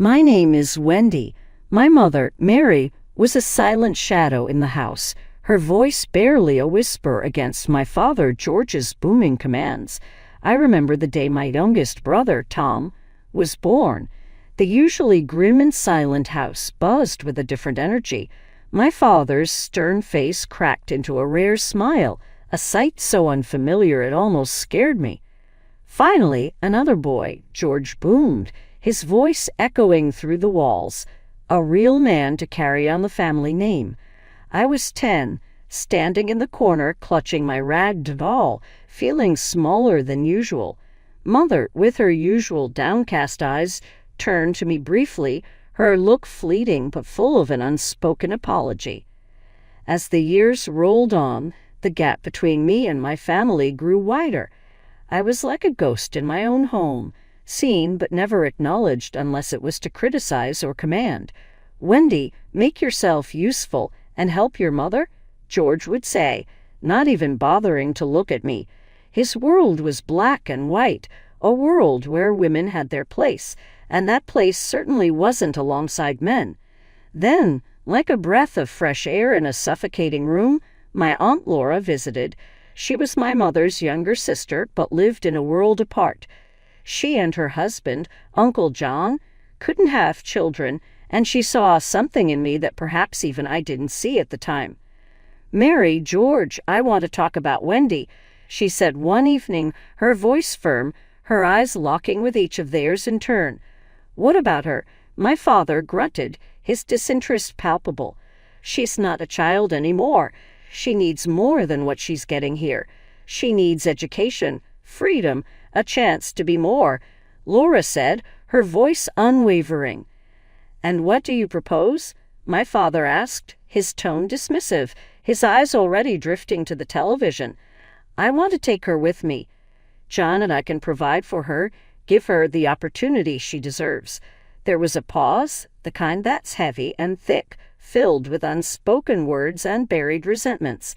My name is Wendy. My mother, Mary, was a silent shadow in the house, her voice barely a whisper against my father George's booming commands. I remember the day my youngest brother, Tom, was born. The usually grim and silent house buzzed with a different energy. My father's stern face cracked into a rare smile, a sight so unfamiliar it almost scared me. Finally, another boy, George, boomed, his voice echoing through the walls, a real man to carry on the family name. I was 10, standing in the corner clutching my ragged doll, feeling smaller than usual. Mother, with her usual downcast eyes, turned to me briefly, her look fleeting but full of an unspoken apology. As the years rolled on, the gap between me and my family grew wider. I was like a ghost in my own home, seen but never acknowledged unless it was to criticize or command. "Wendy, make yourself useful and help your mother," George would say, not even bothering to look at me. His world was black and white, a world where women had their place, and that place certainly wasn't alongside men. Then, like a breath of fresh air in a suffocating room, my Aunt Laura visited. She was my mother's younger sister, but lived in a world apart. She and her husband, Uncle John, couldn't have children, and she saw something in me that perhaps even I didn't see at the time. "Mary, George, I want to talk about Wendy," she said one evening, her voice firm, her eyes locking with each of theirs in turn. "What about her?" My father grunted, his disinterest palpable. "She's not a child anymore. She needs more than what she's getting here. She needs education, freedom, a chance to be more," Laura said, her voice unwavering. "And what do you propose?" my father asked, his tone dismissive, his eyes already drifting to the television. "I want to take her with me. John and I can provide for her, give her the opportunity she deserves." There was a pause, the kind that's heavy and thick, filled with unspoken words and buried resentments.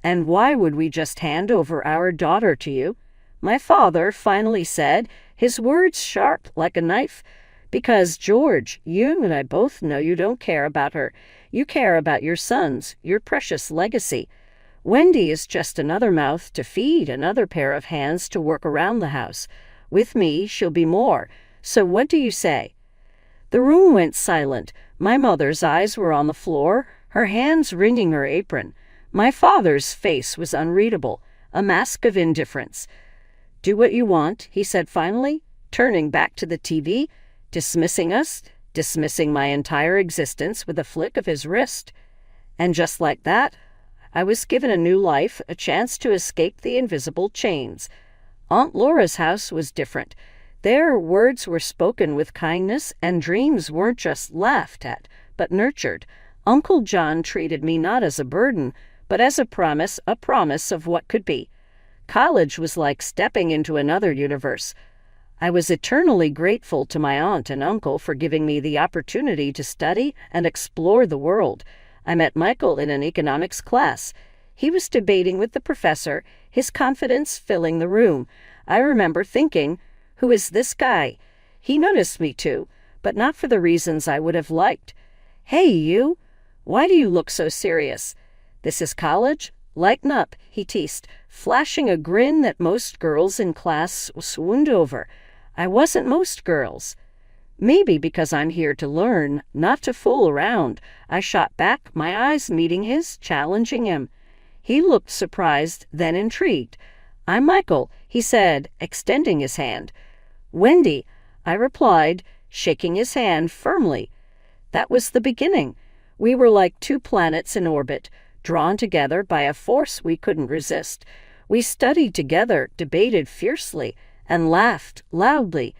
"And why would we just hand over our daughter to you?" my father finally said, his words sharp like a knife. "Because, George, you and I both know you don't care about her. You care about your sons, your precious legacy. Wendy is just another mouth to feed, another pair of hands to work around the house. With me, she'll be more. So what do you say?" The room went silent. My mother's eyes were on the floor, her hands wringing her apron. My father's face was unreadable, a mask of indifference. "Do what you want," he said finally, turning back to the TV, dismissing us, dismissing my entire existence with a flick of his wrist. And just like that, I was given a new life, a chance to escape the invisible chains. Aunt Laura's house was different. There, words were spoken with kindness, and dreams weren't just laughed at, but nurtured. Uncle John treated me not as a burden, but as a promise of what could be. College was like stepping into another universe. I was eternally grateful to my aunt and uncle for giving me the opportunity to study and explore the world. I met Michael in an economics class. He was debating with the professor, his confidence filling the room. I remember thinking, "Who is this guy?" He noticed me too, but not for the reasons I would have liked. "Hey, you! Why do you look so serious? This is college? Lighten up," he teased, flashing a grin that most girls in class swooned over. I wasn't most girls. "Maybe because I'm here to learn, not to fool around," I shot back, my eyes meeting his, challenging him. He looked surprised, then intrigued. "I'm Michael," he said, extending his hand. "Wendy," I replied, shaking his hand firmly. That was the beginning. We were like two planets in orbit, drawn together by a force we couldn't resist. We studied together, debated fiercely, and laughed loudly.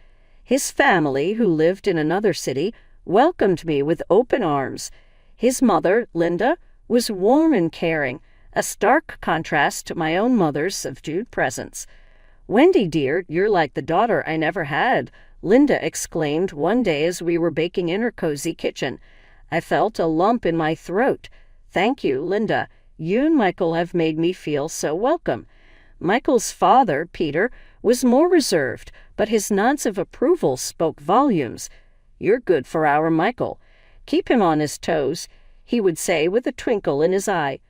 His family, who lived in another city, welcomed me with open arms. His mother, Linda, was warm and caring, a stark contrast to my own mother's subdued presence. "Wendy, dear, you're like the daughter I never had," Linda exclaimed one day as we were baking in her cozy kitchen. I felt a lump in my throat. "Thank you, Linda. You and Michael have made me feel so welcome." Michael's father, Peter, was more reserved, but his nods of approval spoke volumes. "You're good for our Michael. Keep him on his toes," he would say with a twinkle in his eye.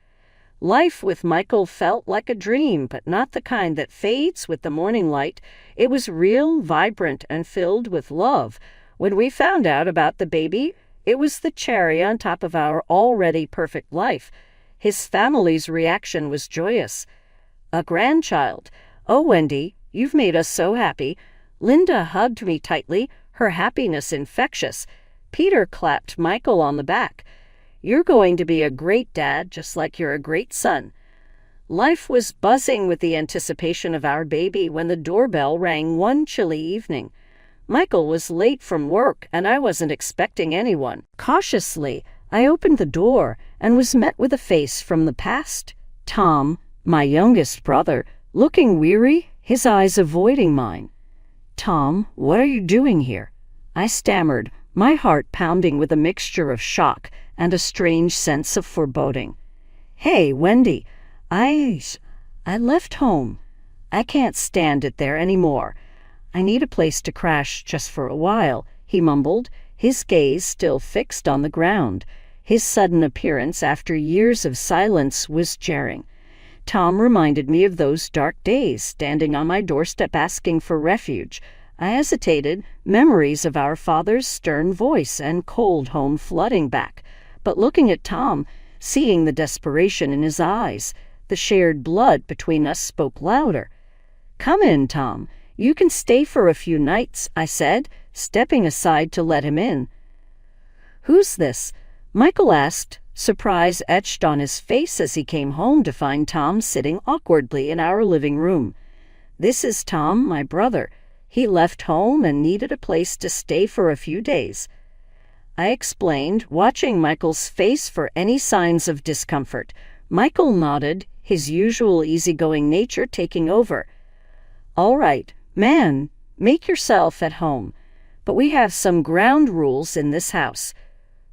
Life with Michael felt like a dream, but not the kind that fades with the morning light. It was real, vibrant, and filled with love. When we found out about the baby, it was the cherry on top of our already perfect life. His family's reaction was joyous. "A grandchild. Oh, Wendy, you've made us so happy." Linda hugged me tightly, her happiness infectious. Peter clapped Michael on the back. "You're going to be a great dad, just like you're a great son." Life was buzzing with the anticipation of our baby when the doorbell rang one chilly evening. Michael was late from work, and I wasn't expecting anyone. Cautiously, I opened the door and was met with a face from the past. Tom, my youngest brother, looking weary, his eyes avoiding mine. "Tom, what are you doing here?" I stammered, my heart pounding with a mixture of shock and a strange sense of foreboding. "Hey, Wendy, I left home. I can't stand it there anymore. I need a place to crash just for a while," he mumbled, his gaze still fixed on the ground. His sudden appearance after years of silence was jarring. Tom reminded me of those dark days, standing on my doorstep asking for refuge. I hesitated, memories of our father's stern voice and cold home flooding back. But looking at Tom, seeing the desperation in his eyes, the shared blood between us spoke louder. "Come in, Tom. You can stay for a few nights," I said, stepping aside to let him in. "Who's this?" Michael asked, surprise etched on his face as he came home to find Tom sitting awkwardly in our living room. "This is Tom, my brother. He left home and needed a place to stay for a few days." I explained, watching Michael's face for any signs of discomfort. Michael nodded, his usual easygoing nature taking over. "All right, man, make yourself at home. But we have some ground rules in this house.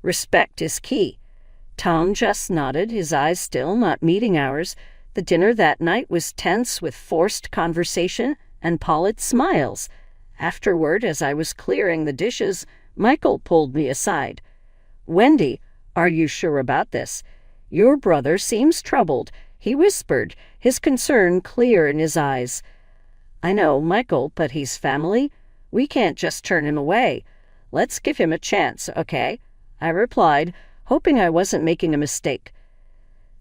Respect is key." Tom just nodded, his eyes still not meeting ours. The dinner that night was tense with forced conversation and pallid smiles. Afterward, as I was clearing the dishes, Michael pulled me aside. "Wendy, are you sure about this? Your brother seems troubled," he whispered, his concern clear in his eyes. "I know, Michael, but he's family. We can't just turn him away. Let's give him a chance, okay?" I replied, hoping I wasn't making a mistake.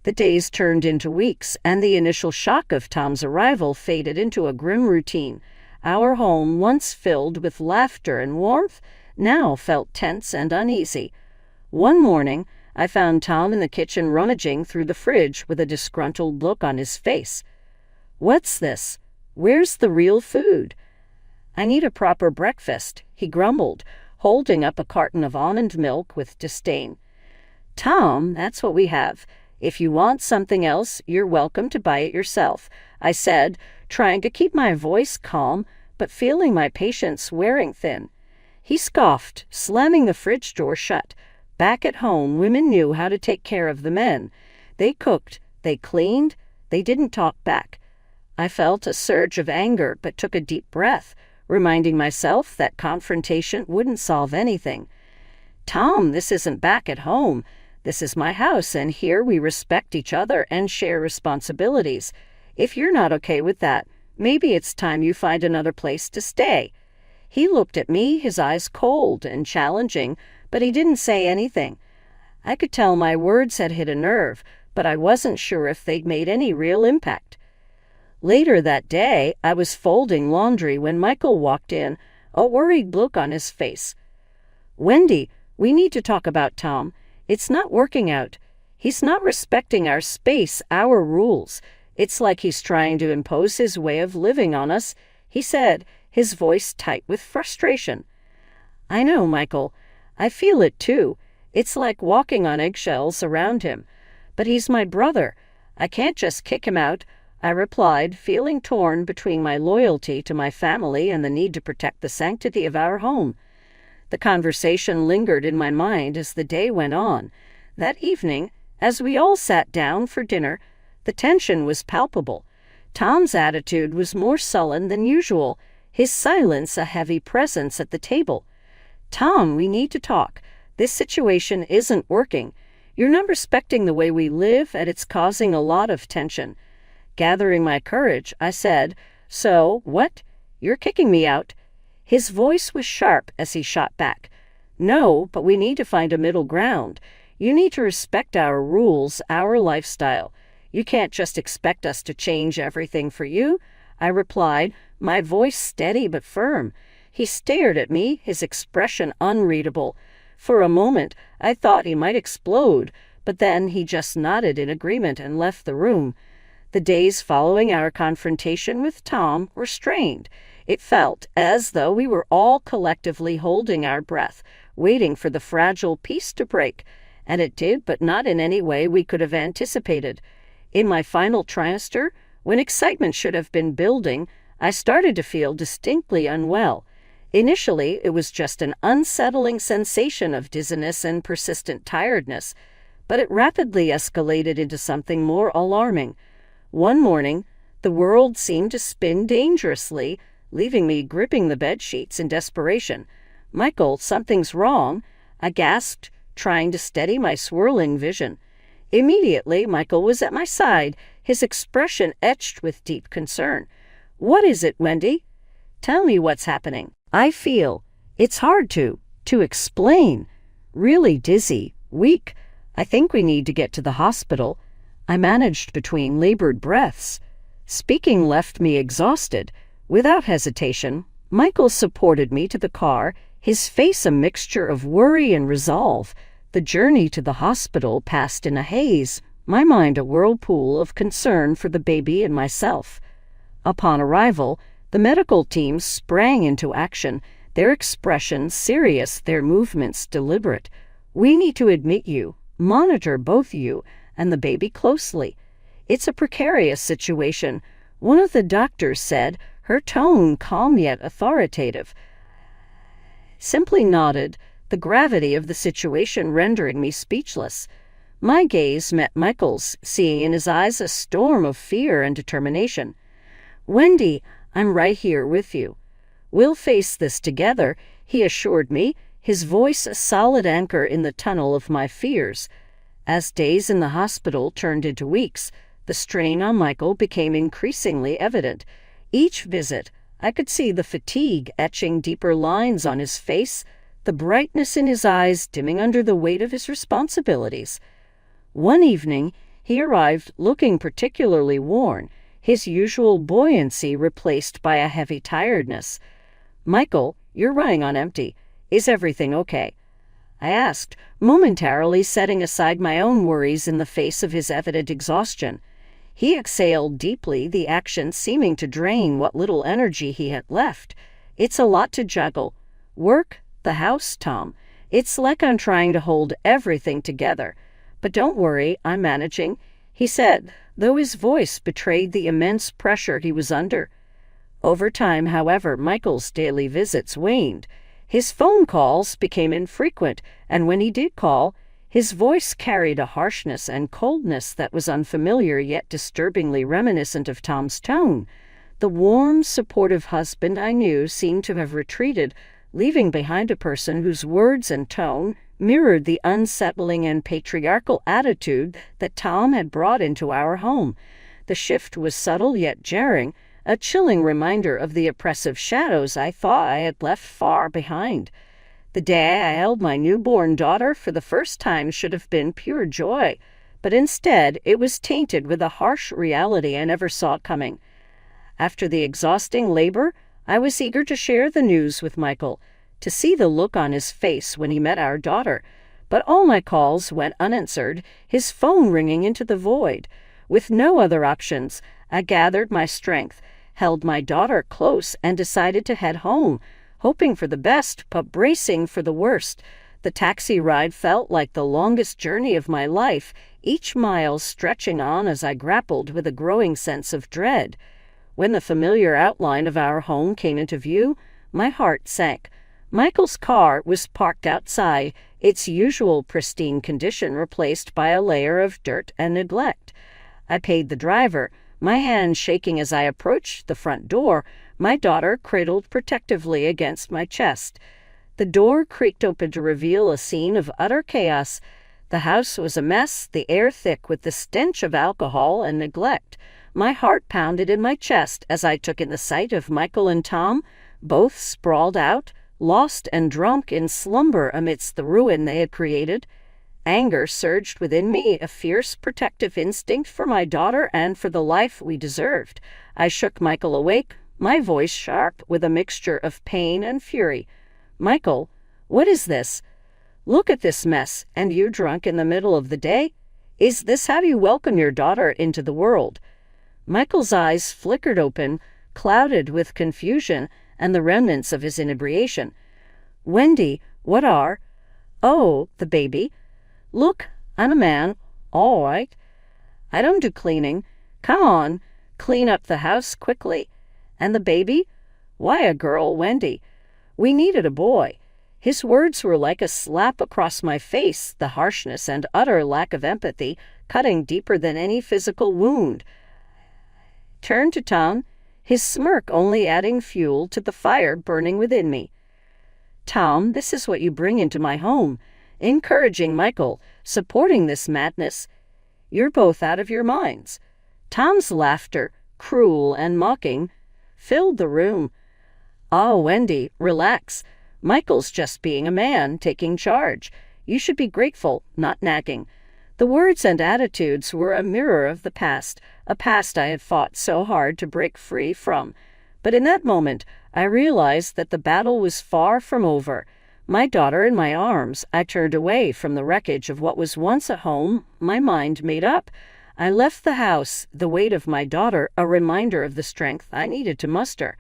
The days turned into weeks, and the initial shock of Tom's arrival faded into a grim routine. Our home, once filled with laughter and warmth, now felt tense and uneasy. One morning, I found Tom in the kitchen rummaging through the fridge with a disgruntled look on his face. "What's this? Where's the real food?" "I need a proper breakfast," he grumbled, holding up a carton of almond milk with disdain. "Tom, that's what we have. If you want something else, you're welcome to buy it yourself," I said, trying to keep my voice calm, but feeling my patience wearing thin. He scoffed, slamming the fridge door shut. Back at home, women knew how to take care of the men. They cooked, they cleaned, they didn't talk back. I felt a surge of anger, but took a deep breath, reminding myself that confrontation wouldn't solve anything. "Tom, this isn't back at home. This is my house, and here we respect each other and share responsibilities. If you're not okay with that, maybe it's time you find another place to stay." He looked at me, his eyes cold and challenging, but he didn't say anything. I could tell my words had hit a nerve, but I wasn't sure if they'd made any real impact. Later that day, I was folding laundry when Michael walked in, a worried look on his face. "Wendy, we need to talk about Tom. It's not working out. He's not respecting our space, our rules. It's like he's trying to impose his way of living on us," he said, his voice tight with frustration. "I know, Michael. I feel it too. It's like walking on eggshells around him. But he's my brother. I can't just kick him out," I replied, feeling torn between my loyalty to my family and the need to protect the sanctity of our home. The conversation lingered in my mind as the day went on. That evening, as we all sat down for dinner, the tension was palpable. Tom's attitude was more sullen than usual, his silence a heavy presence at the table. "Tom, we need to talk. This situation isn't working. You're not respecting the way we live, and it's causing a lot of tension." Gathering my courage, I said, "So, what? You're kicking me out?" His voice was sharp as he shot back. "No, but we need to find a middle ground. You need to respect our rules, our lifestyle. You can't just expect us to change everything for you," I replied, my voice steady but firm. He stared at me, his expression unreadable. For a moment, I thought he might explode, but then he just nodded in agreement and left the room. The days following our confrontation with Tom were strained. It felt as though we were all collectively holding our breath, waiting for the fragile peace to break. And it did, but not in any way we could have anticipated. In my final trimester, when excitement should have been building, I started to feel distinctly unwell. Initially, it was just an unsettling sensation of dizziness and persistent tiredness, but it rapidly escalated into something more alarming. One morning, the world seemed to spin dangerously, leaving me gripping the bedsheets in desperation. "Michael, something's wrong," I gasped, trying to steady my swirling vision. Immediately, Michael was at my side, his expression etched with deep concern. "What is it, Wendy? Tell me what's happening. I feel, it's hard to explain. Really dizzy, weak. I think we need to get to the hospital." I managed between labored breaths. Speaking left me exhausted. Without hesitation, Michael supported me to the car, his face a mixture of worry and resolve. The journey to the hospital passed in a haze, my mind a whirlpool of concern for the baby and myself. Upon arrival, the medical team sprang into action, their expressions serious, their movements deliberate. "We need to admit you, monitor both you and the baby closely. It's a precarious situation," one of the doctors said, her tone calm yet authoritative. Simply nodded, the gravity of the situation rendering me speechless. My gaze met Michael's, seeing in his eyes a storm of fear and determination. "Wendy, I'm right here with you. We'll face this together," he assured me, his voice a solid anchor in the tunnel of my fears. As days in the hospital turned into weeks, the strain on Michael became increasingly evident. Each visit, I could see the fatigue etching deeper lines on his face, the brightness in his eyes dimming under the weight of his responsibilities. One evening, he arrived looking particularly worn, his usual buoyancy replaced by a heavy tiredness. "Michael, you're running on empty. Is everything okay?" I asked, momentarily setting aside my own worries in the face of his evident exhaustion. He exhaled deeply, the action seeming to drain what little energy he had left. "It's a lot to juggle. Work, the house, Tom. It's like I'm trying to hold everything together. But don't worry, I'm managing," he said, though his voice betrayed the immense pressure he was under. Over time, however, Michael's daily visits waned. His phone calls became infrequent, and when he did call, his voice carried a harshness and coldness that was unfamiliar yet disturbingly reminiscent of Tom's tone. The warm, supportive husband I knew seemed to have retreated, leaving behind a person whose words and tone mirrored the unsettling and patriarchal attitude that Tom had brought into our home. The shift was subtle yet jarring, a chilling reminder of the oppressive shadows I thought I had left far behind. The day I held my newborn daughter for the first time should have been pure joy, but instead it was tainted with a harsh reality I never saw coming. After the exhausting labor, I was eager to share the news with Michael, to see the look on his face when he met our daughter, but all my calls went unanswered, his phone ringing into the void. With no other options, I gathered my strength, held my daughter close, and decided to head home, hoping for the best but bracing for the worst. The taxi ride felt like the longest journey of my life, each mile stretching on as I grappled with a growing sense of dread. When the familiar outline of our home came into view, my heart sank. Michael's car was parked outside, its usual pristine condition replaced by a layer of dirt and neglect. I paid the driver, my hand shaking as I approached the front door, my daughter cradled protectively against my chest. The door creaked open to reveal a scene of utter chaos. The house was a mess, the air thick with the stench of alcohol and neglect. My heart pounded in my chest as I took in the sight of Michael and Tom, both sprawled out, lost and drunk in slumber amidst the ruin they had created. Anger surged within me, a fierce protective instinct for my daughter and for the life we deserved. I shook Michael awake, my voice sharp with a mixture of pain and fury. "Michael, what is this? Look at this mess, and you drunk in the middle of the day? Is this how you welcome your daughter into the world?" Michael's eyes flickered open, clouded with confusion and the remnants of his inebriation. "Wendy, what are—" "Oh, the baby. Look, I'm a man, all right. I don't do cleaning. Come on, clean up the house quickly. And the baby? Why, a girl, Wendy. We needed a boy." His words were like a slap across my face, the harshness and utter lack of empathy cutting deeper than any physical wound. Turned to Tom, his smirk only adding fuel to the fire burning within me. "Tom, this is what you bring into my home, encouraging Michael, supporting this madness. You're both out of your minds." Tom's laughter, cruel and mocking, filled the room. "Oh, Wendy, relax. Michael's just being a man, taking charge. You should be grateful, not nagging." The words and attitudes were a mirror of the past, a past I had fought so hard to break free from. But in that moment, I realized that the battle was far from over. My daughter in my arms, I turned away from the wreckage of what was once a home, my mind made up. I left the house, the weight of my daughter a reminder of the strength I needed to muster.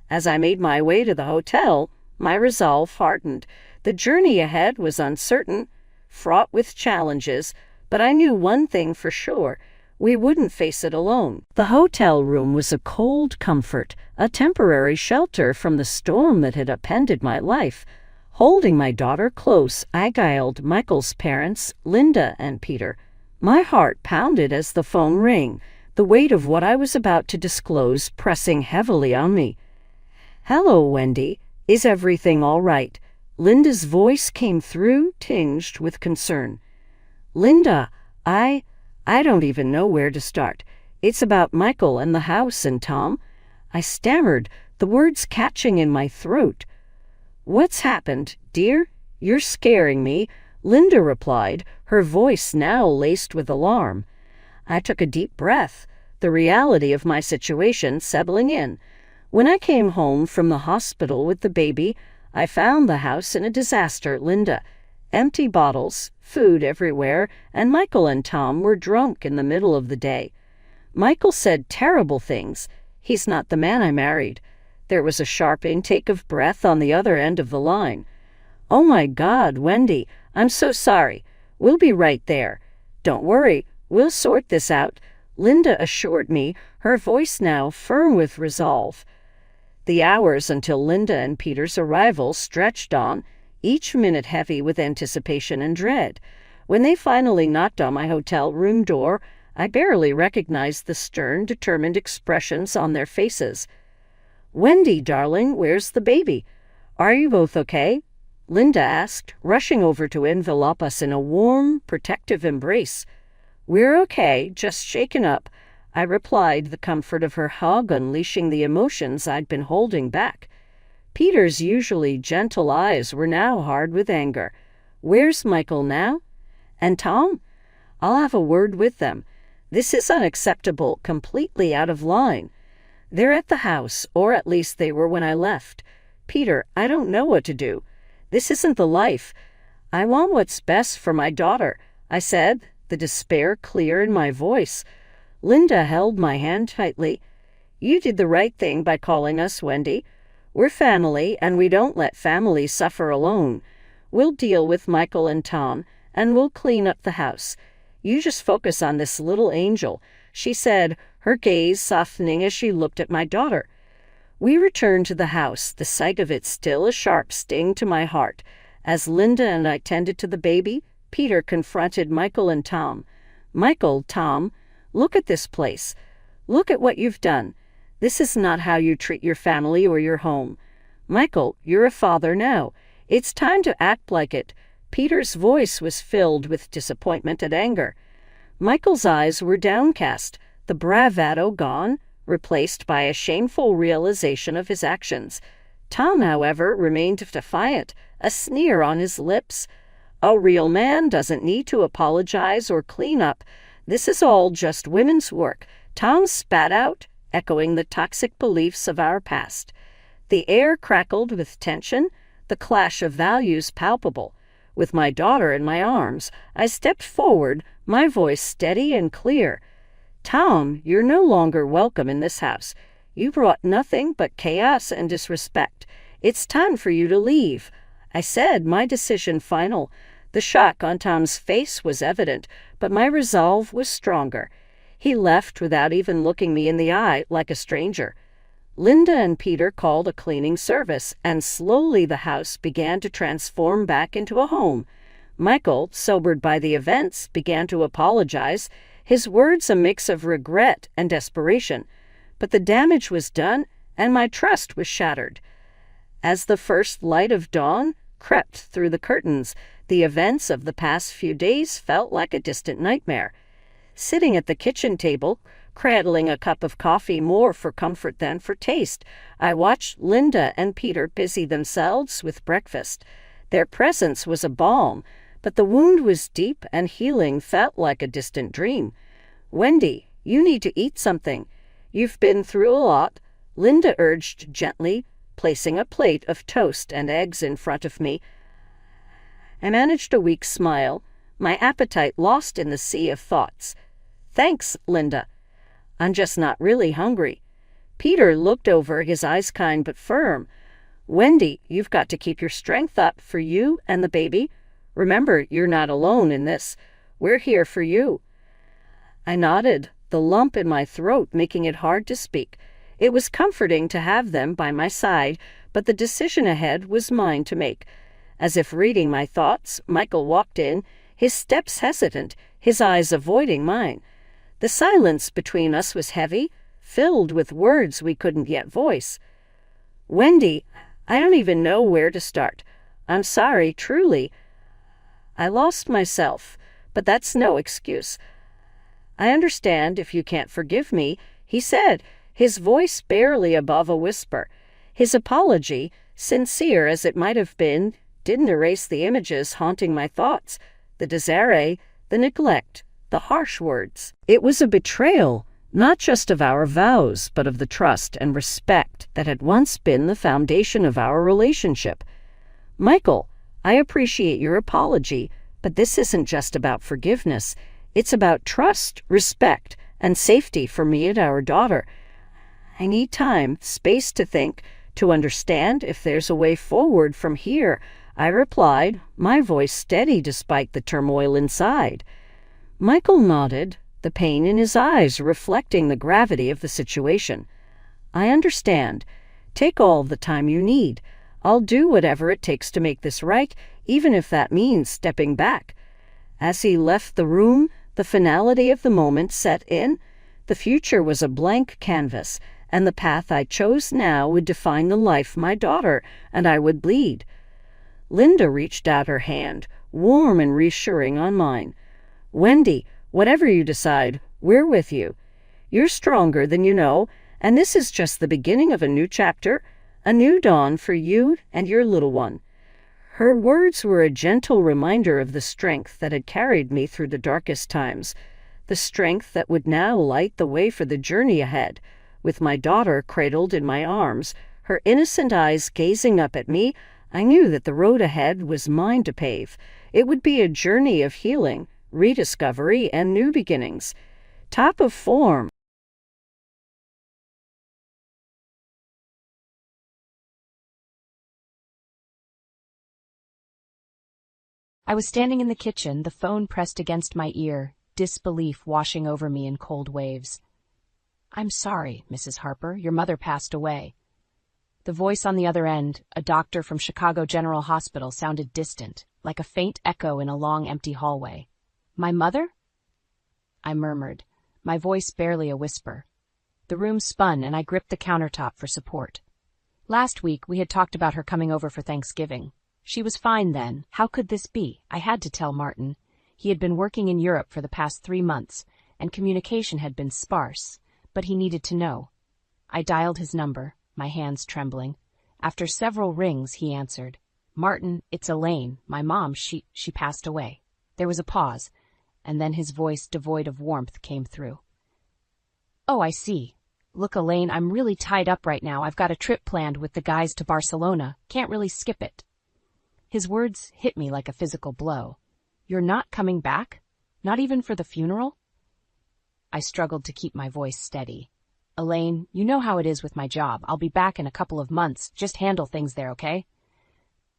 As I made my way to the hotel, my resolve hardened. The journey ahead was uncertain, fraught with challenges, but I knew one thing for sure. We wouldn't face it alone. The hotel room was a cold comfort, a temporary shelter from the storm that had upended my life. Holding my daughter close, I dialed Michael's parents, Linda and Peter. My heart pounded as the phone rang, the weight of what I was about to disclose pressing heavily on me. "Hello, Wendy. Is everything all right?" Linda's voice came through, tinged with concern. "Linda, I don't even know where to start. It's about Michael and the house and Tom." I stammered, the words catching in my throat. "What's happened, dear? You're scaring me," Linda replied, her voice now laced with alarm. I took a deep breath, the reality of my situation settling in. When I came home from the hospital with the baby, I found the house in a disaster, Linda. Empty bottles, food everywhere, and Michael and Tom were drunk in the middle of the day. Michael said terrible things. He's not the man I married. There was a sharp intake of breath on the other end of the line. "Oh my God, Wendy, I'm so sorry. We'll be right there. Don't worry, we'll sort this out," Linda assured me, her voice now firm with resolve. The hours until Linda and Peter's arrival stretched on, each minute heavy with anticipation and dread. When they finally knocked on my hotel room door, I barely recognized the stern, determined expressions on their faces. "Wendy, darling, where's the baby? Are you both okay?" Linda asked, rushing over to envelop us in a warm, protective embrace. "We're okay, just shaken up," I replied, the comfort of her hug unleashing the emotions I'd been holding back. Peter's usually gentle eyes were now hard with anger. "Where's Michael now? And Tom? I'll have a word with them. This is unacceptable, completely out of line. They're at the house, or at least they were when I left. Peter, I don't know what to do. This isn't the life. I want what's best for my daughter," I said, the despair clear in my voice. Linda held my hand tightly. "You did the right thing by calling us, Wendy. We're family, and we don't let families suffer alone. We'll deal with Michael and Tom, and we'll clean up the house. You just focus on this little angel," she said, her gaze softening as she looked at my daughter. We returned to the house, the sight of it still a sharp sting to my heart. As Linda and I tended to the baby, Peter confronted Michael and Tom. "Michael, Tom, look at this place. Look at what you've done. This is not how you treat your family or your home. Michael, you're a father now. It's time to act like it." Peter's voice was filled with disappointment and anger. Michael's eyes were downcast, the bravado gone, replaced by a shameful realization of his actions. Tom, however, remained defiant, a sneer on his lips. "A real man doesn't need to apologize or clean up. This is all just women's work," Tom spat out, echoing the toxic beliefs of our past. The air crackled with tension, the clash of values palpable. With my daughter in my arms, I stepped forward, my voice steady and clear. "Tom, you're no longer welcome in this house. You brought nothing but chaos and disrespect. It's time for you to leave." I said, my decision final. The shock on Tom's face was evident, but my resolve was stronger. He left without even looking me in the eye, like a stranger. Linda and Peter called a cleaning service, and slowly the house began to transform back into a home. Michael, sobered by the events, began to apologize, his words a mix of regret and desperation. But the damage was done, and my trust was shattered. As the first light of dawn crept through the curtains, the events of the past few days felt like a distant nightmare. Sitting at the kitchen table, cradling a cup of coffee more for comfort than for taste, I watched Linda and Peter busy themselves with breakfast. Their presence was a balm, but the wound was deep and healing felt like a distant dream. "Wendy, you need to eat something. You've been through a lot," Linda urged gently, placing a plate of toast and eggs in front of me. I managed a weak smile, my appetite lost in the sea of thoughts. "Thanks, Linda. I'm just not really hungry." Peter looked over, his eyes kind but firm. "Wendy, you've got to keep your strength up for you and the baby. Remember, you're not alone in this. We're here for you." I nodded, the lump in my throat making it hard to speak. It was comforting to have them by my side, but the decision ahead was mine to make. As if reading my thoughts, Michael walked in, his steps hesitant, his eyes avoiding mine. The silence between us was heavy, filled with words we couldn't yet voice. "Wendy, I don't even know where to start. I'm sorry, truly. I lost myself, but that's no excuse. I understand if you can't forgive me," he said, his voice barely above a whisper. His apology, sincere as it might have been, didn't erase the images haunting my thoughts, the disarray, the neglect, the harsh words. It was a betrayal, not just of our vows, but of the trust and respect that had once been the foundation of our relationship. "Michael, I appreciate your apology, but this isn't just about forgiveness. It's about trust, respect, and safety for me and our daughter. I need time, space to think, to understand if there's a way forward from here," I replied, my voice steady despite the turmoil inside. Michael nodded, the pain in his eyes reflecting the gravity of the situation. "I understand. Take all the time you need. I'll do whatever it takes to make this right, even if that means stepping back." As he left the room, the finality of the moment set in. The future was a blank canvas, and the path I chose now would define the life my daughter and I would lead. Linda reached out her hand, warm and reassuring on mine. "Wendy, whatever you decide, we're with you. You're stronger than you know, and this is just the beginning of a new chapter, a new dawn for you and your little one." Her words were a gentle reminder of the strength that had carried me through the darkest times, the strength that would now light the way for the journey ahead. With my daughter cradled in my arms, her innocent eyes gazing up at me, I knew that the road ahead was mine to pave. It would be a journey of healing, rediscovery, and new beginnings. Top of form. I was standing in the kitchen, the phone pressed against my ear, disbelief washing over me in cold waves. "I'm sorry, Mrs. Harper, your mother passed away." The voice on the other end, a doctor from Chicago General Hospital, sounded distant, like a faint echo in a long, empty hallway. "My mother?" I murmured, my voice barely a whisper. The room spun, and I gripped the countertop for support. Last week, we had talked about her coming over for Thanksgiving. She was fine then. How could this be? I had to tell Martin. He had been working in Europe for the past 3 months, and communication had been sparse, but he needed to know. I dialed his number, my hands trembling. After several rings, he answered. "Martin, it's Elaine. My mom, she passed away." There was a pause, and then his voice, devoid of warmth, came through. "Oh, I see. Look, Elaine, I'm really tied up right now. I've got a trip planned with the guys to Barcelona. Can't really skip it." His words hit me like a physical blow. "You're not coming back? Not even for the funeral?" I struggled to keep my voice steady. "Elaine, you know how it is with my job. I'll be back in a couple of months. Just handle things there, okay?"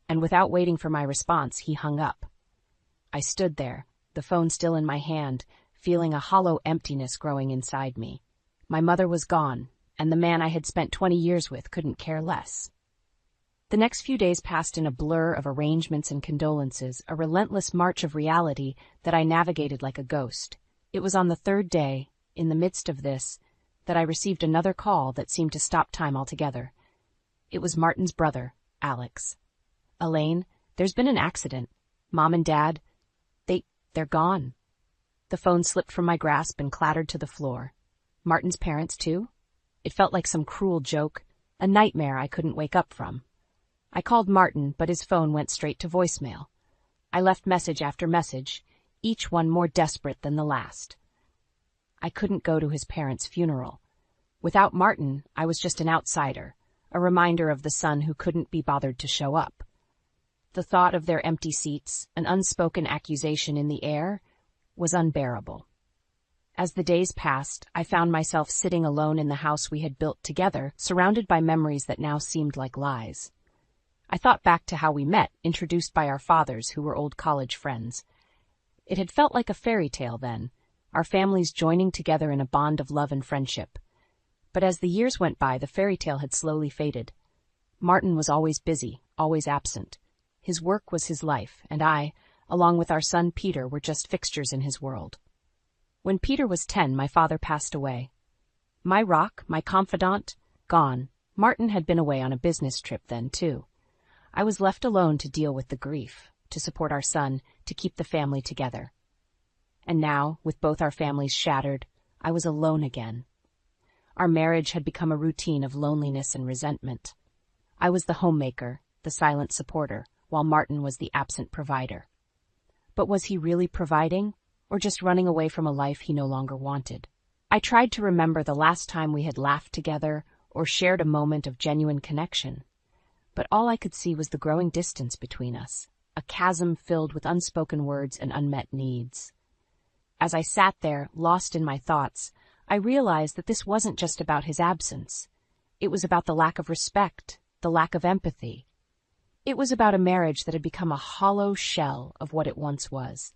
And without waiting for my response, he hung up. I stood there, the phone still in my hand, feeling a hollow emptiness growing inside me. My mother was gone, and the man I had spent 20 years with couldn't care less. The next few days passed in a blur of arrangements and condolences, a relentless march of reality that I navigated like a ghost. It was on the 3rd day, in the midst of this, that I received another call that seemed to stop time altogether. It was Martin's brother, Alex. "Elaine, there's been an accident. Mom and Dad, they're gone." The phone slipped from my grasp and clattered to the floor. Martin's parents, too? It felt like some cruel joke, a nightmare I couldn't wake up from. I called Martin, but his phone went straight to voicemail. I left message after message, each one more desperate than the last. I couldn't go to his parents' funeral. Without Martin, I was just an outsider, a reminder of the son who couldn't be bothered to show up. The thought of their empty seats, an unspoken accusation in the air, was unbearable. As the days passed, I found myself sitting alone in the house we had built together, surrounded by memories that now seemed like lies. I thought back to how we met, introduced by our fathers who were old college friends. It had felt like a fairy tale then, our families joining together in a bond of love and friendship. But as the years went by, the fairy tale had slowly faded. Martin was always busy, always absent. His work was his life, and I, along with our son Peter, were just fixtures in his world. When Peter was 10, my father passed away. My rock, my confidant, gone. Martin had been away on a business trip then, too. I was left alone to deal with the grief, to support our son, to keep the family together. And now, with both our families shattered, I was alone again. Our marriage had become a routine of loneliness and resentment. I was the homemaker, the silent supporter, while Martin was the absent provider. But was he really providing, or just running away from a life he no longer wanted? I tried to remember the last time we had laughed together or shared a moment of genuine connection. But all I could see was the growing distance between us, a chasm filled with unspoken words and unmet needs. As I sat there, lost in my thoughts, I realized that this wasn't just about his absence. It was about the lack of respect, the lack of empathy. It was about a marriage that had become a hollow shell of what it once was.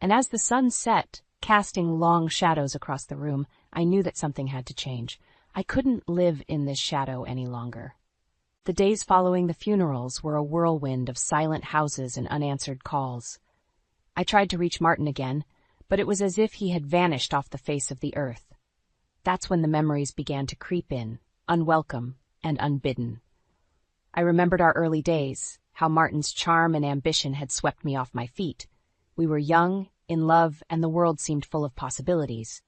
And as the sun set, casting long shadows across the room, I knew that something had to change. I couldn't live in this shadow any longer. The days following the funerals were a whirlwind of silent houses and unanswered calls. I tried to reach Martin again, but it was as if he had vanished off the face of the earth. That's when the memories began to creep in, unwelcome and unbidden. I remembered our early days, how Martin's charm and ambition had swept me off my feet. We were young, in love, and the world seemed full of possibilities.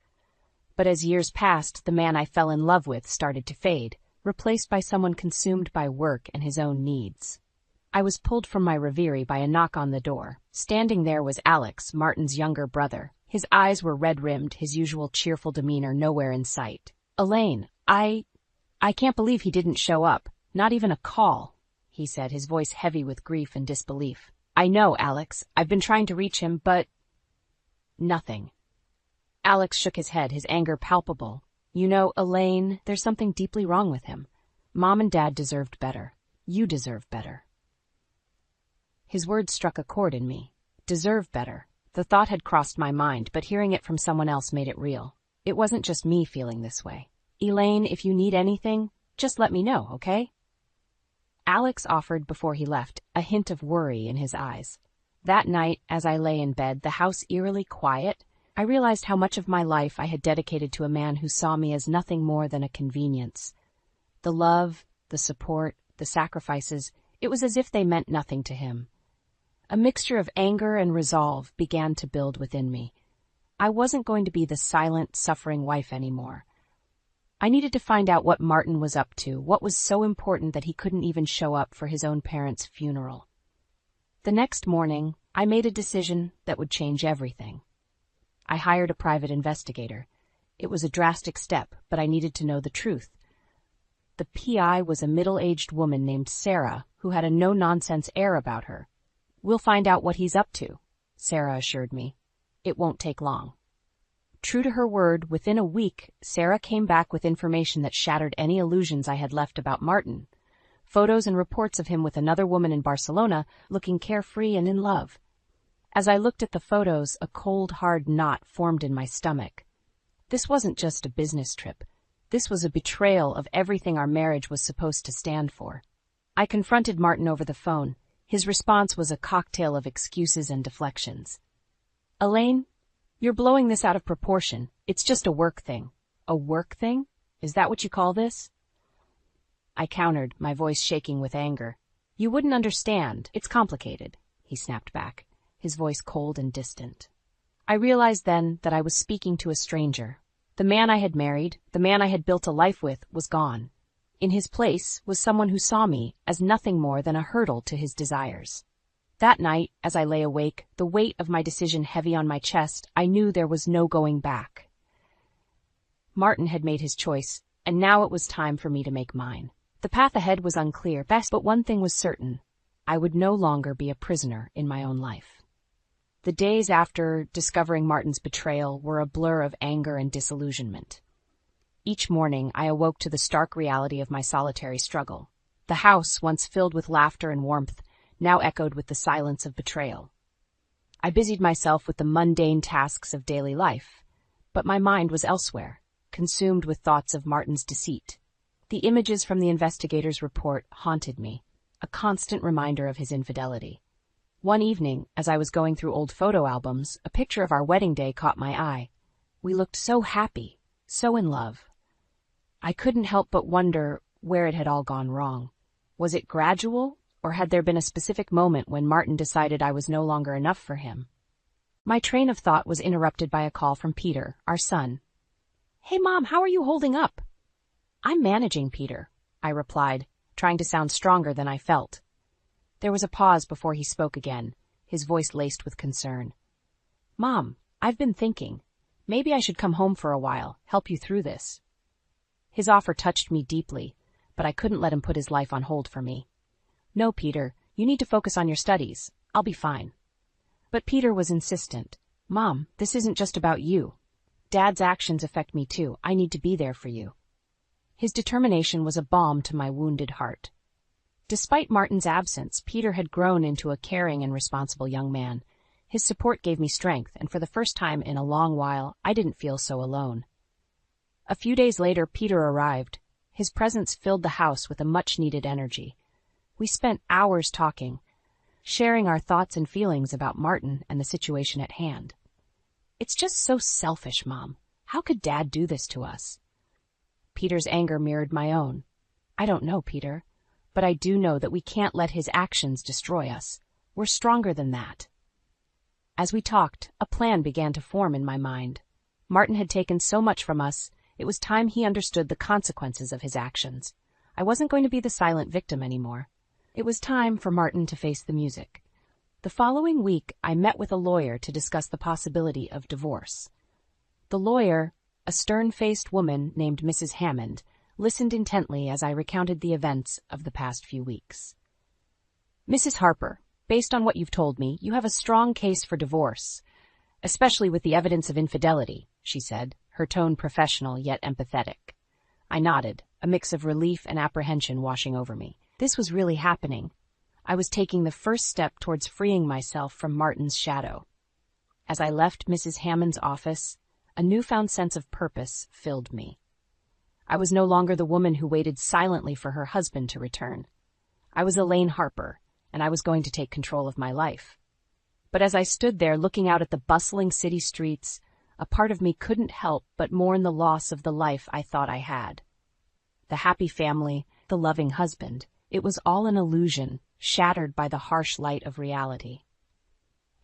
But as years passed, the man I fell in love with started to fade, replaced by someone consumed by work and his own needs. I was pulled from my reverie by a knock on the door. Standing there was Alex, Martin's younger brother. His eyes were red-rimmed, his usual cheerful demeanor nowhere in sight. "Elaine, I can't believe he didn't show up. Not even a call," he said, his voice heavy with grief and disbelief. "I know, Alex. I've been trying to reach him, but..." Nothing. Alex shook his head, his anger palpable. "You know, Elaine, there's something deeply wrong with him. Mom and Dad deserved better. You deserve better." His words struck a chord in me. Deserve better. The thought had crossed my mind, but hearing it from someone else made it real. It wasn't just me feeling this way. "Elaine, if you need anything, just let me know, okay?" Alex offered before he left, a hint of worry in his eyes. That night, as I lay in bed, the house eerily quiet, I realized how much of my life I had dedicated to a man who saw me as nothing more than a convenience. The love, the support, the sacrifices, It was as if they meant nothing to him. A mixture of anger and resolve began to build within me. I wasn't going to be the silent, suffering wife anymore. I needed to find out what Martin was up to, what was so important that he couldn't even show up for his own parents' funeral. The next morning, I made a decision that would change everything. I hired a private investigator. It was a drastic step, but I needed to know the truth. The PI was a middle-aged woman named Sarah, who had a no-nonsense air about her. "We'll find out what he's up to," Sarah assured me. "It won't take long." True to her word, within a week, Sarah came back with information that shattered any illusions I had left about Martin. Photos and reports of him with another woman in Barcelona, looking carefree and in love. As I looked at the photos, a cold, hard knot formed in my stomach. This wasn't just a business trip. This was a betrayal of everything our marriage was supposed to stand for. I confronted Martin over the phone. His response was a cocktail of excuses and deflections. "Elaine, you're blowing this out of proportion. It's just a work thing." "A work thing? Is that what you call this?" I countered, my voice shaking with anger. "You wouldn't understand. It's complicated," he snapped back, his voice cold and distant. I realized then that I was speaking to a stranger. The man I had married, the man I had built a life with, was gone. In his place was someone who saw me as nothing more than a hurdle to his desires. That night, as I lay awake, the weight of my decision heavy on my chest, I knew there was no going back. Martin had made his choice, and now it was time for me to make mine. The path ahead was unclear, but one thing was certain. I would no longer be a prisoner in my own life. The days after discovering Martin's betrayal were a blur of anger and disillusionment. Each morning, I awoke to the stark reality of my solitary struggle. The house, once filled with laughter and warmth, now echoed with the silence of betrayal. I busied myself with the mundane tasks of daily life, but my mind was elsewhere, consumed with thoughts of Martin's deceit. The images from the investigator's report haunted me, a constant reminder of his infidelity. One evening, as I was going through old photo albums, a picture of our wedding day caught my eye. We looked so happy, so in love. I couldn't help but wonder where it had all gone wrong. Was it gradual, or had there been a specific moment when Martin decided I was no longer enough for him? My train of thought was interrupted by a call from Peter, our son. "Hey, Mom, how are you holding up?" "I'm managing, Peter," I replied, trying to sound stronger than I felt. There was a pause before he spoke again, his voice laced with concern. "Mom, I've been thinking. Maybe I should come home for a while, help you through this." His offer touched me deeply, but I couldn't let him put his life on hold for me. "No, Peter, you need to focus on your studies. I'll be fine." But Peter was insistent. "Mom, this isn't just about you. Dad's actions affect me too. I need to be there for you." His determination was a balm to my wounded heart. Despite Martin's absence, Peter had grown into a caring and responsible young man. His support gave me strength, and for the first time in a long while, I didn't feel so alone. A few days later, Peter arrived. His presence filled the house with a much-needed energy. We spent hours talking, sharing our thoughts and feelings about Martin and the situation at hand. "It's just so selfish, Mom. How could Dad do this to us?" Peter's anger mirrored my own. "I don't know, Peter, but I do know that we can't let his actions destroy us. We're stronger than that." As we talked, a plan began to form in my mind. Martin had taken so much from us, it was time he understood the consequences of his actions. I wasn't going to be the silent victim anymore. It was time for Martin to face the music. The following week, I met with a lawyer to discuss the possibility of divorce. The lawyer, a stern-faced woman named Mrs. Hammond, listened intently as I recounted the events of the past few weeks. "Mrs. Harper, based on what you've told me, you have a strong case for divorce, especially with the evidence of infidelity," she said, her tone professional yet empathetic. I nodded, a mix of relief and apprehension washing over me. This was really happening. I was taking the first step towards freeing myself from Martin's shadow. As I left Mrs. Hammond's office, a newfound sense of purpose filled me. I was no longer the woman who waited silently for her husband to return. I was Elaine Harper, and I was going to take control of my life. But as I stood there looking out at the bustling city streets, a part of me couldn't help but mourn the loss of the life I thought I had. The happy family, the loving husband, it was all an illusion, shattered by the harsh light of reality.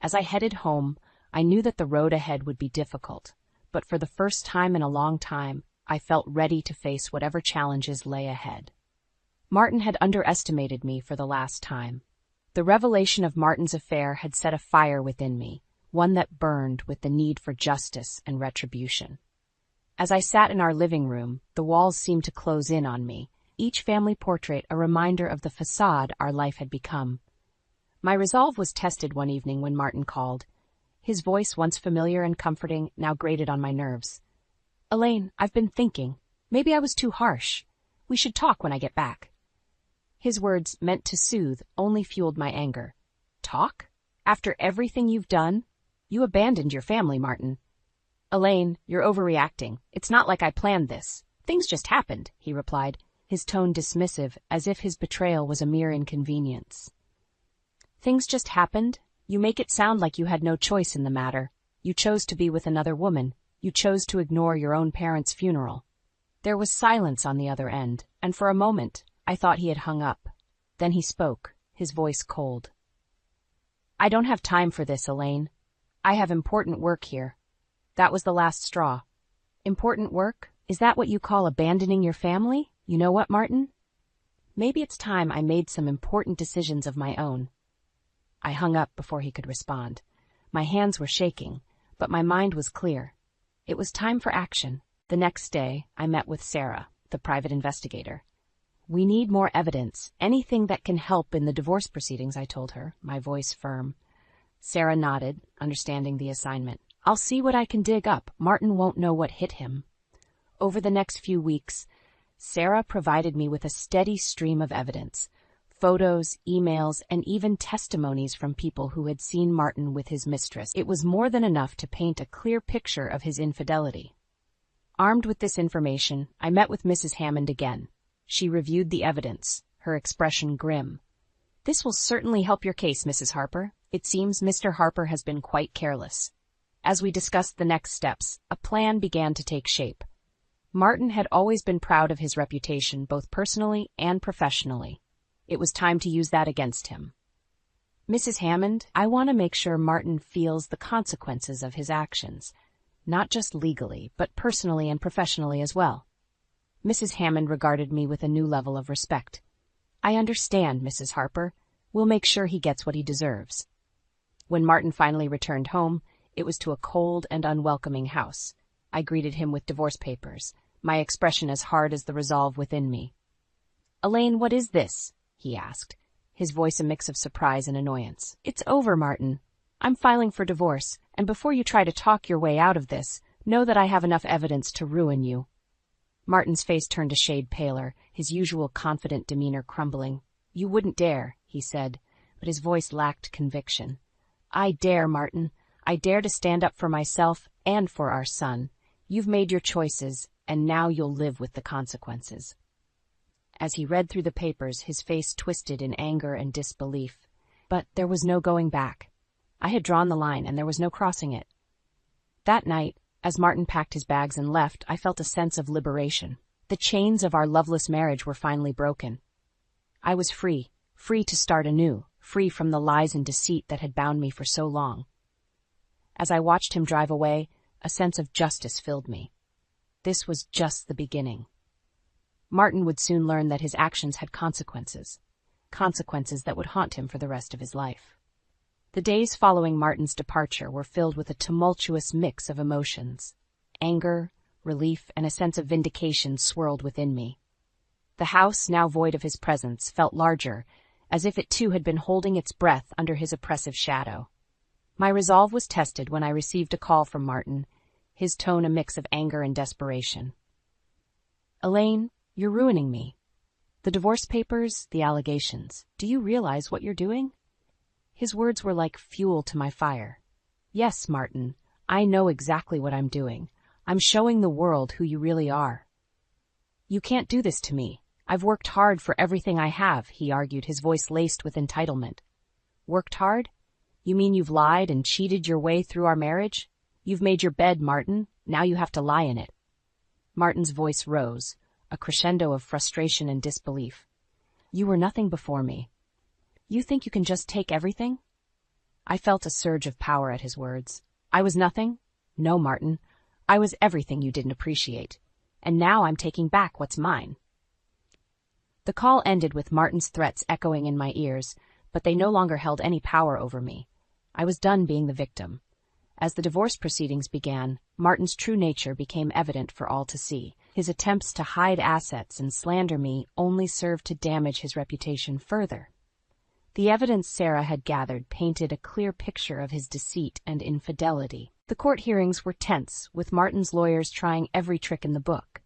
As I headed home, I knew that the road ahead would be difficult, but for the first time in a long time, I felt ready to face whatever challenges lay ahead. Martin had underestimated me for the last time. The revelation of Martin's affair had set a fire within me, one that burned with the need for justice and retribution. As I sat in our living room, the walls seemed to close in on me, each family portrait a reminder of the facade our life had become. My resolve was tested one evening when Martin called. His voice, once familiar and comforting, now grated on my nerves. "Elaine, I've been thinking. Maybe I was too harsh. We should talk when I get back." His words, meant to soothe, only fueled my anger. "Talk? After everything you've done? You abandoned your family, Martin." "Elaine, you're overreacting. It's not like I planned this. Things just happened," he replied, his tone dismissive, as if his betrayal was a mere inconvenience. "Things just happened? You make it sound like you had no choice in the matter. You chose to be with another woman. You chose to ignore your own parents' funeral." There was silence on the other end, and for a moment, I thought he had hung up. Then he spoke, his voice cold. "I don't have time for this, Elaine. I have important work here." That was the last straw. "Important work? Is that what you call abandoning your family? You know what, Martin? Maybe it's time I made some important decisions of my own." I hung up before he could respond. My hands were shaking, but my mind was clear. It was time for action. The next day, I met with Sarah, the private investigator. "We need more evidence, anything that can help in the divorce proceedings," I told her, my voice firm. Sarah nodded, understanding the assignment. "I'll see what I can dig up. Martin won't know what hit him." Over the next few weeks, Sarah provided me with a steady stream of evidence. Photos, emails, and even testimonies from people who had seen Martin with his mistress. It was more than enough to paint a clear picture of his infidelity. Armed with this information, I met with Mrs. Hammond again. She reviewed the evidence, her expression grim. "This will certainly help your case, Mrs. Harper. It seems Mr. Harper has been quite careless." As we discussed the next steps, a plan began to take shape. Martin had always been proud of his reputation, both personally and professionally. It was time to use that against him. "Mrs. Hammond, I want to make sure Martin feels the consequences of his actions, not just legally, but personally and professionally as well." Mrs. Hammond regarded me with a new level of respect. "I understand, Mrs. Harper. We'll make sure he gets what he deserves." When Martin finally returned home, it was to a cold and unwelcoming house. I greeted him with divorce papers, my expression as hard as the resolve within me. "Elaine, what is this?" he asked, his voice a mix of surprise and annoyance. "It's over, Martin. I'm filing for divorce, and before you try to talk your way out of this, know that I have enough evidence to ruin you." Martin's face turned a shade paler, his usual confident demeanor crumbling. "You wouldn't dare," he said, but his voice lacked conviction. "I dare, Martin. I dare to stand up for myself and for our son. You've made your choices, and now you'll live with the consequences." As he read through the papers, his face twisted in anger and disbelief. But there was no going back. I had drawn the line, and there was no crossing it. That night, as Martin packed his bags and left, I felt a sense of liberation. The chains of our loveless marriage were finally broken. I was free to start anew, free from the lies and deceit that had bound me for so long. As I watched him drive away, a sense of justice filled me. This was just the beginning. Martin would soon learn that his actions had consequences that would haunt him for the rest of his life. The days following Martin's departure were filled with a tumultuous mix of emotions. Anger, relief, and a sense of vindication swirled within me. The house, now void of his presence, felt larger, as if it too had been holding its breath under his oppressive shadow. My resolve was tested when I received a call from Martin, his tone a mix of anger and desperation. "Elaine, you're ruining me. The divorce papers, the allegations. Do you realize what you're doing?" His words were like fuel to my fire. "Yes, Martin, I know exactly what I'm doing. I'm showing the world who you really are." "You can't do this to me. I've worked hard for everything I have," he argued, his voice laced with entitlement. "Worked hard? You mean you've lied and cheated your way through our marriage? You've made your bed, Martin. Now you have to lie in it." Martin's voice rose, a crescendo of frustration and disbelief. "You were nothing before me. You think you can just take everything? I felt a surge of power at his words. I was nothing? No, Martin. I was everything you didn't appreciate. And now I'm taking back what's mine. The call ended with Martin's threats echoing in my ears, but they no longer held any power over me. I was done being the victim. As the divorce proceedings began, Martin's true nature became evident for all to see. His attempts to hide assets and slander me only served to damage his reputation further. The evidence Sarah had gathered painted a clear picture of his deceit and infidelity. The court hearings were tense, with Martin's lawyers trying every trick in the book.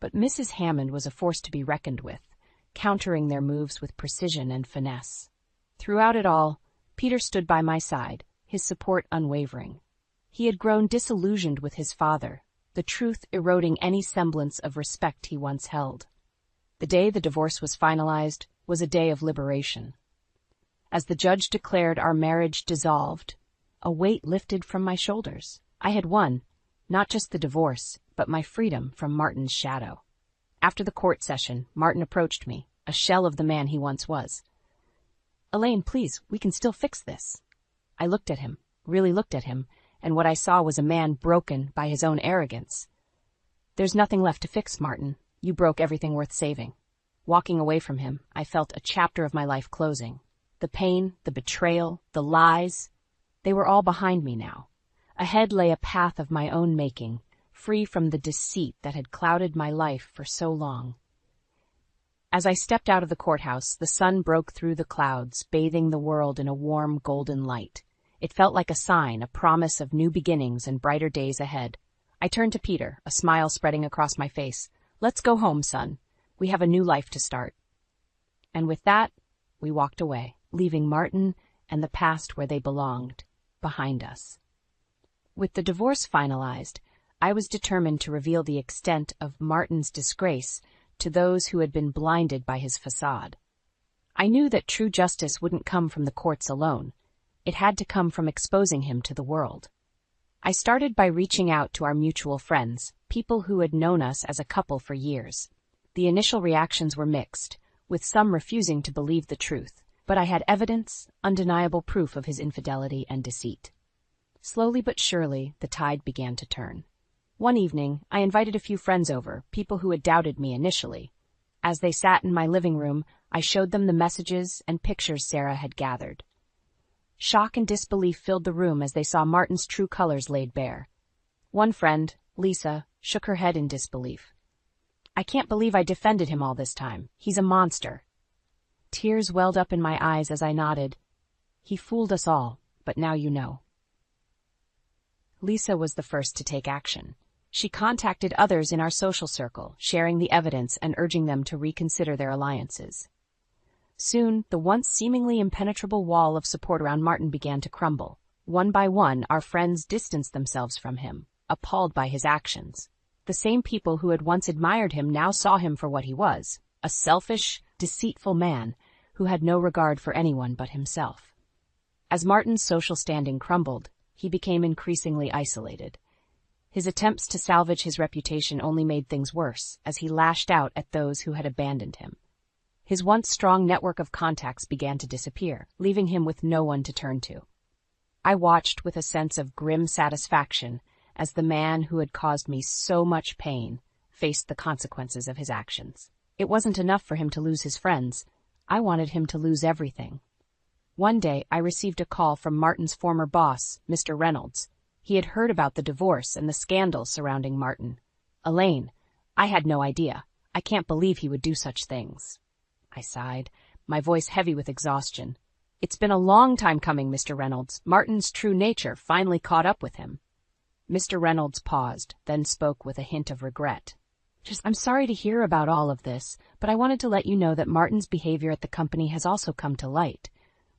But Mrs. Hammond was a force to be reckoned with, countering their moves with precision and finesse. Throughout it all, Peter stood by my side, his support unwavering. He had grown disillusioned with his father, the truth eroding any semblance of respect he once held. The day the divorce was finalized was a day of liberation. As the judge declared our marriage dissolved, a weight lifted from my shoulders. I had won, not just the divorce, but my freedom from Martin's shadow. After the court session, Martin approached me, a shell of the man he once was. "Elaine, please, we can still fix this." I looked at him, really looked at him, and what I saw was a man broken by his own arrogance. "There's nothing left to fix, Martin. You broke everything worth saving." Walking away from him, I felt a chapter of my life closing. The pain, the betrayal, the lies, they were all behind me now. Ahead lay a path of my own making, free from the deceit that had clouded my life for so long. As I stepped out of the courthouse, the sun broke through the clouds, bathing the world in a warm golden light. It felt like a sign, a promise of new beginnings and brighter days ahead. I turned to Peter, a smile spreading across my face. "Let's go home, son. We have a new life to start." And with that, we walked away, leaving Martin and the past where they belonged, behind us. With the divorce finalized, I was determined to reveal the extent of Martin's disgrace to those who had been blinded by his facade. I knew that true justice wouldn't come from the courts alone. It had to come from exposing him to the world. I started by reaching out to our mutual friends, people who had known us as a couple for years. The initial reactions were mixed, with some refusing to believe the truth, but I had evidence, undeniable proof of his infidelity and deceit. Slowly but surely, the tide began to turn. One evening, I invited a few friends over, people who had doubted me initially. As they sat in my living room, I showed them the messages and pictures Sarah had gathered. Shock and disbelief filled the room as they saw Martin's true colors laid bare. One friend, Lisa, shook her head in disbelief. "I can't believe I defended him all this time. He's a monster." Tears welled up in my eyes as I nodded. "He fooled us all, but now you know." Lisa was the first to take action. She contacted others in our social circle, sharing the evidence and urging them to reconsider their alliances. Soon, the once seemingly impenetrable wall of support around Martin began to crumble. One by one, our friends distanced themselves from him, appalled by his actions. The same people who had once admired him now saw him for what he was, a selfish, deceitful man who had no regard for anyone but himself. As Martin's social standing crumbled, he became increasingly isolated. His attempts to salvage his reputation only made things worse, as he lashed out at those who had abandoned him. His once strong network of contacts began to disappear, leaving him with no one to turn to. I watched with a sense of grim satisfaction as the man who had caused me so much pain faced the consequences of his actions. It wasn't enough for him to lose his friends. I wanted him to lose everything. One day, I received a call from Martin's former boss, Mr. Reynolds. He had heard about the divorce and the scandal surrounding Martin. "Elaine, I had no idea. I can't believe he would do such things." I sighed, my voice heavy with exhaustion. "It's been a long time coming, Mr. Reynolds. Martin's true nature finally caught up with him." Mr. Reynolds paused, then spoke with a hint of regret. "I'm sorry to hear about all of this, but I wanted to let you know that Martin's behavior at the company has also come to light.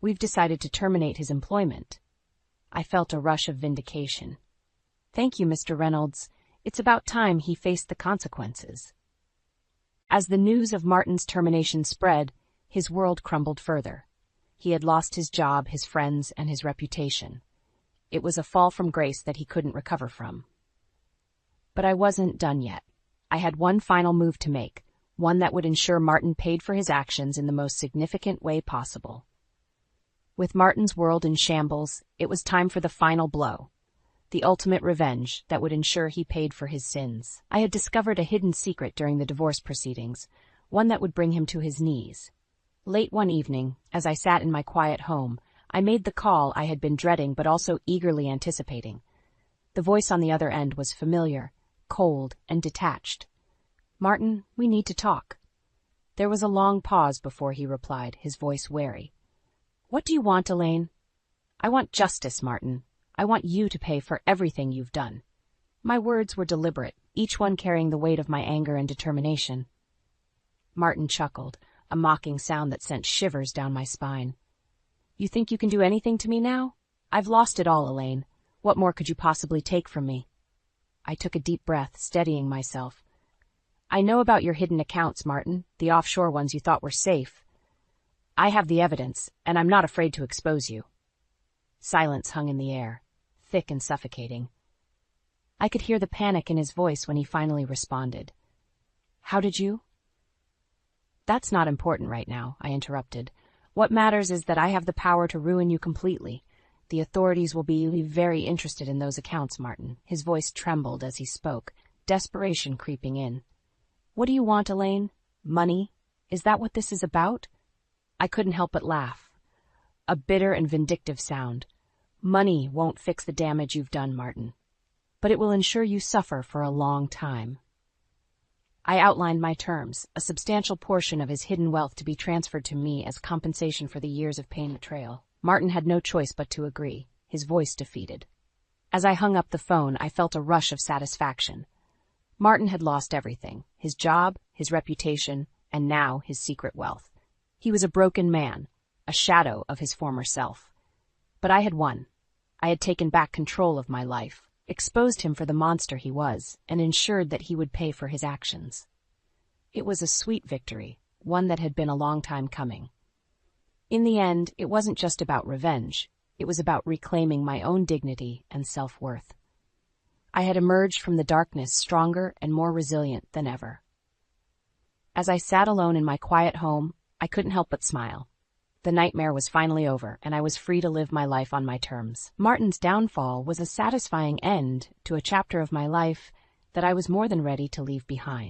We've decided to terminate his employment." I felt a rush of vindication. "Thank you, Mr. Reynolds. It's about time he faced the consequences." As the news of Martin's termination spread, his world crumbled further. He had lost his job, his friends, and his reputation. It was a fall from grace that he couldn't recover from. But I wasn't done yet. I had one final move to make, one that would ensure Martin paid for his actions in the most significant way possible. With Martin's world in shambles, it was time for the final blow. The ultimate revenge that would ensure he paid for his sins. I had discovered a hidden secret during the divorce proceedings, one that would bring him to his knees. Late one evening, as I sat in my quiet home, I made the call I had been dreading but also eagerly anticipating. The voice on the other end was familiar, cold, and detached. "Martin, we need to talk." There was a long pause before he replied, his voice wary. "What do you want, Elaine?" "I want justice, Martin. I want you to pay for everything you've done." My words were deliberate, each one carrying the weight of my anger and determination. Martin chuckled, a mocking sound that sent shivers down my spine. "You think you can do anything to me now? I've lost it all, Elaine. What more could you possibly take from me?" I took a deep breath, steadying myself. "I know about your hidden accounts, Martin, the offshore ones you thought were safe. I have the evidence, and I'm not afraid to expose you." Silence hung in the air, thick and suffocating. I could hear the panic in his voice when he finally responded. "How did you?" "That's not important right now," I interrupted. "What matters is that I have the power to ruin you completely. The authorities will be very interested in those accounts, Martin." His voice trembled as he spoke, desperation creeping in. "What do you want, Elaine? Money? Is that what this is about?" I couldn't help but laugh. A bitter and vindictive sound. "Money won't fix the damage you've done, Martin. But it will ensure you suffer for a long time." I outlined my terms, a substantial portion of his hidden wealth to be transferred to me as compensation for the years of pain and betrayal. Martin had no choice but to agree, his voice defeated. As I hung up the phone, I felt a rush of satisfaction. Martin had lost everything, his job, his reputation, and now his secret wealth. He was a broken man, a shadow of his former self. But I had won. I had taken back control of my life, exposed him for the monster he was, and ensured that he would pay for his actions. It was a sweet victory, one that had been a long time coming. In the end, it wasn't just about revenge. It was about reclaiming my own dignity and self-worth. I had emerged from the darkness stronger and more resilient than ever. As I sat alone in my quiet home, I couldn't help but smile. The nightmare was finally over, and I was free to live my life on my terms. Martin's downfall was a satisfying end to a chapter of my life that I was more than ready to leave behind.